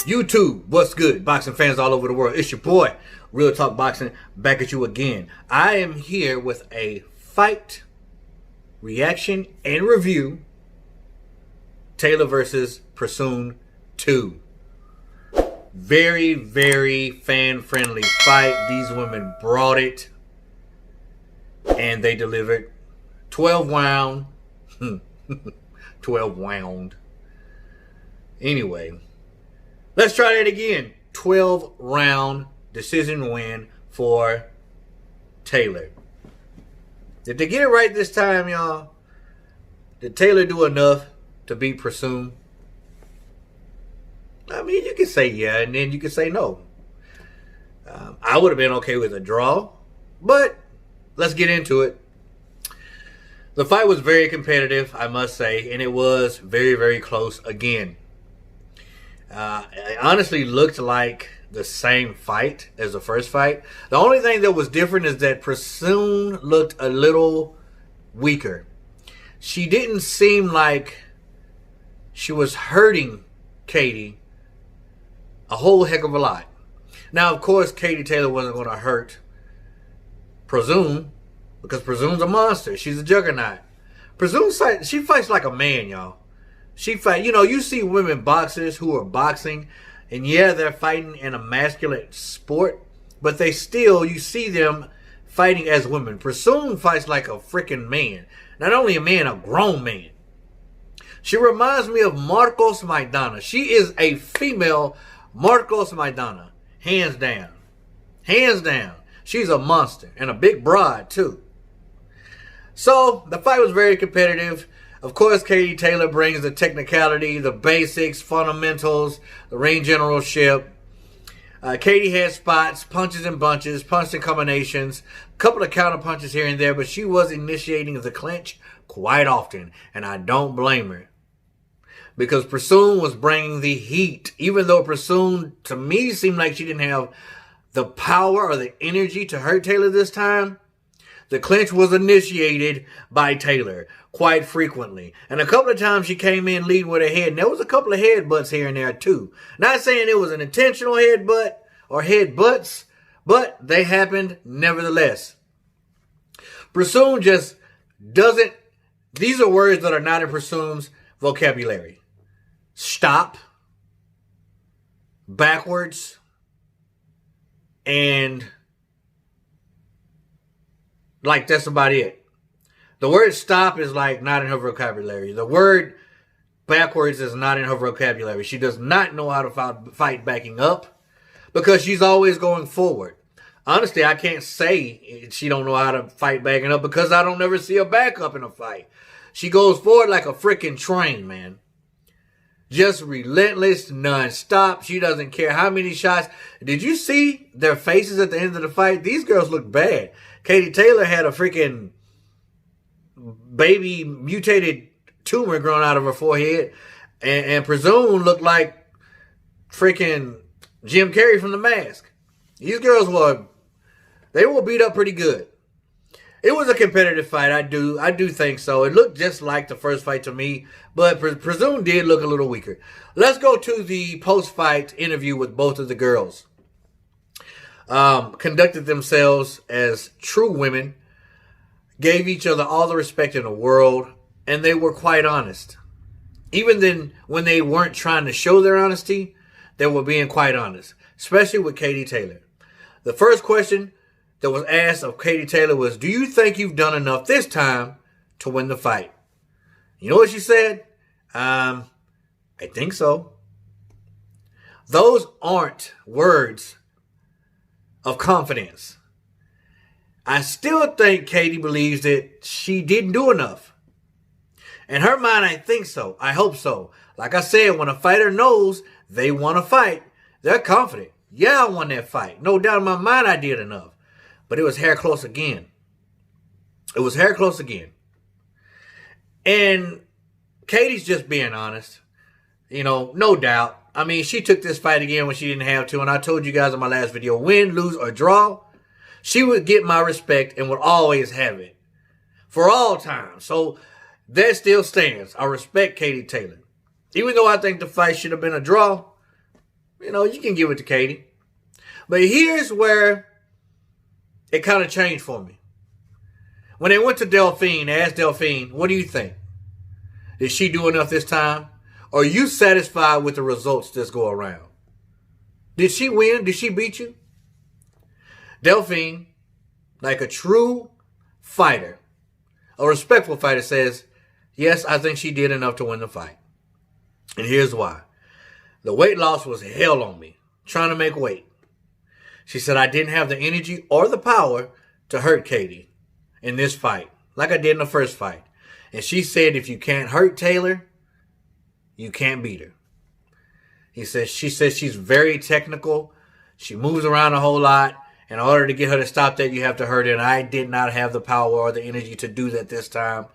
YouTube, what's good? Boxing fans all over the world. It's your boy, Real Talk Boxing, back at you again. I am here with a fight reaction and review. Taylor versus Presoon 2. Very, very fan-friendly fight. These women brought it. And they delivered. 12 round. 12 round. Anyway. Let's try that again. 12 round decision win for Taylor. Did they get it right this time, y'all? Did Taylor do enough to beat Presoon? I mean, you can say yeah, and then you can say no. I would have been okay with a draw, but let's get into it. The fight was very competitive, I must say, and it was very, very close again. It honestly looked like the same fight as the first fight. The only thing that was different is that Presoon looked a little weaker. She didn't seem like she was hurting Katie a whole heck of a lot. Now, of course, Katie Taylor wasn't going to hurt Presoon because Presoon's a monster. She's a juggernaut. Presoon, she fights like a man, y'all. She fight, you see women boxers who are boxing, and yeah, they're fighting in a masculine sport, but they still, you see them fighting as women. Presoon fights like a freaking man. Not only a man, a grown man. She reminds me of Marcos Maidana. She is a female Marcos Maidana. Hands down. Hands down. She's a monster, and a big broad, too. So, the fight was very competitive. Of course, Katie Taylor brings the technicality, the basics, fundamentals, the ring generalship. Katie had spots, punches and bunches, punch and combinations, a couple of counter punches here and there, but she was initiating the clinch quite often, and I don't blame her. Because Presoon was bringing the heat, even though Presoon, to me, seemed like she didn't have the power or the energy to hurt Taylor this time. The clinch was initiated by Taylor quite frequently. And a couple of times she came in leading with her head. And there was a couple of headbutts here and there too. Not saying it was an intentional headbutt or headbutts, but they happened nevertheless. Presoon just doesn't, these are words that are not in Presoon's vocabulary. Stop, backwards, and like that's about it. The word stop is like not in her vocabulary. The word backwards is not in her vocabulary. She does not know how to fight backing up because she's always going forward. Honestly, I can't say she don't know how to fight backing up because I don't ever see her back up in a fight. She goes forward like a freaking train, man. Just relentless, non-stop. She doesn't care how many shots. Did you see their faces at the end of the fight? These girls look bad. Katie Taylor had a freaking baby mutated tumor growing out of her forehead. And Presoon looked like freaking Jim Carrey from The Mask. These girls were beat up pretty good. It was a competitive fight. I do think so. It looked just like the first fight to me, but Presoon did look a little weaker. Let's go to the post-fight interview with both of the girls. Conducted themselves as true women, gave each other all the respect in the world, and they were quite honest. Even then, when they weren't trying to show their honesty, they were being quite honest, especially with Katie Taylor. The first question that was asked of Katie Taylor was, do you think you've done enough this time to win the fight? You know what she said? I think so. Those aren't words of confidence. I still think Katie believes that she didn't do enough. In her mind, I think so. I hope so. Like I said, when a fighter knows they want to fight, they're confident. Yeah, I won that fight. No doubt in my mind I did enough. But it was hair close again. It was hair close again. And Katie's just being honest. No doubt. I mean, she took this fight again when she didn't have to. And I told you guys in my last video, win, lose, or draw, she would get my respect and would always have it. For all time. So that still stands. I respect Katie Taylor. Even though I think the fight should have been a draw, You can give it to Katie. But here's where it kind of changed for me. When they went to Delfine, they asked Delfine, what do you think? Did she do enough this time? Or are you satisfied with the results this go around? Did she win? Did she beat you? Delfine, like a true fighter, a respectful fighter, says, yes, I think she did enough to win the fight. And here's why. The weight loss was hell on me, trying to make weight. She said, I didn't have the energy or the power to hurt Katie in this fight, like I did in the first fight. And she said, if you can't hurt Taylor, you can't beat her. She says she's very technical. She moves around a whole lot. In order to get her to stop that, you have to hurt her. And I did not have the power or the energy to do that this time.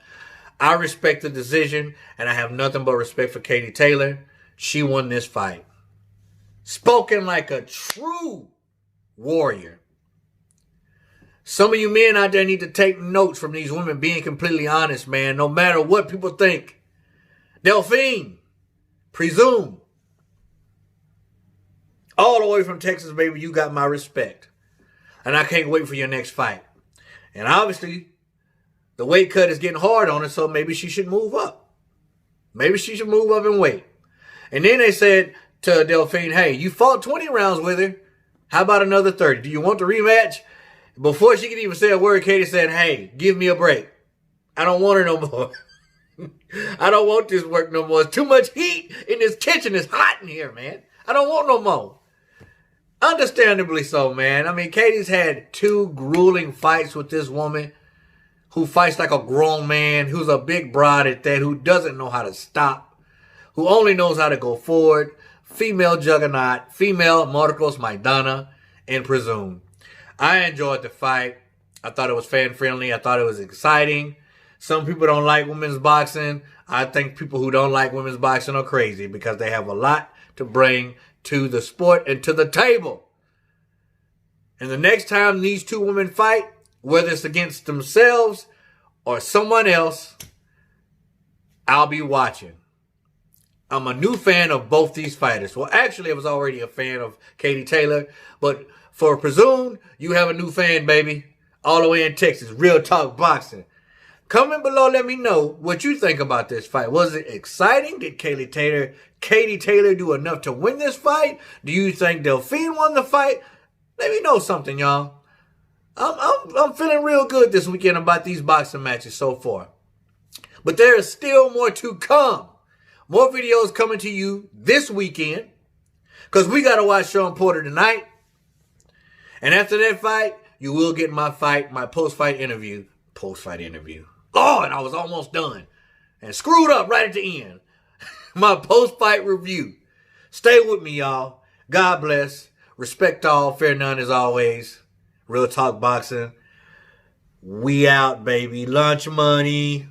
I respect the decision, and I have nothing but respect for Katie Taylor. She won this fight. Spoken like a true warrior. Some of you men out there need to take notes from these women being completely honest, man. No matter what people think. Delfine Presoon, all the way from Texas, baby, you got my respect. And I can't wait for your next fight. And obviously, the weight cut is getting hard on her, so maybe she should move up. Maybe she should move up in weight. And then they said to Delfine, hey, you fought 20 rounds with her. How about another 30? Do you want the rematch? Before she could even say a word, Katie said, hey, give me a break. I don't want her no more. I don't want this work no more. It's too much heat in this kitchen. It's hot in here, man. I don't want no more. Understandably so, man. I mean, Katie's had 2 grueling fights with this woman who fights like a grown man, who's a big broad at that, who doesn't know how to stop, who only knows how to go forward. Female juggernaut, female Marcos Maidana and Presoon. I enjoyed the fight. I thought it was fan-friendly. I thought it was exciting. Some people don't like women's boxing. I think people who don't like women's boxing are crazy because they have a lot to bring to the sport and to the table. And the next time these 2 women fight, whether it's against themselves or someone else, I'll be watching. I'm a new fan of both these fighters. Well, actually, I was already a fan of Katie Taylor. But for Presoon, you have a new fan, baby. All the way in Texas. Real Talk Boxing. Comment below, let me know what you think about this fight. Was it exciting? Did Katie Taylor do enough to win this fight? Do you think Delfine won the fight? Let me know something, y'all. I'm feeling real good this weekend about these boxing matches so far. But there is still more to come. More videos coming to you this weekend. Because we got to watch Sean Porter tonight. And after that fight, you will get my post-fight interview. Lord, I was almost done. And screwed up right at the end. My post-fight review. Stay with me, y'all. God bless. Respect all. Fear none as always. Real Talk Boxing. We out, baby. Lunch money.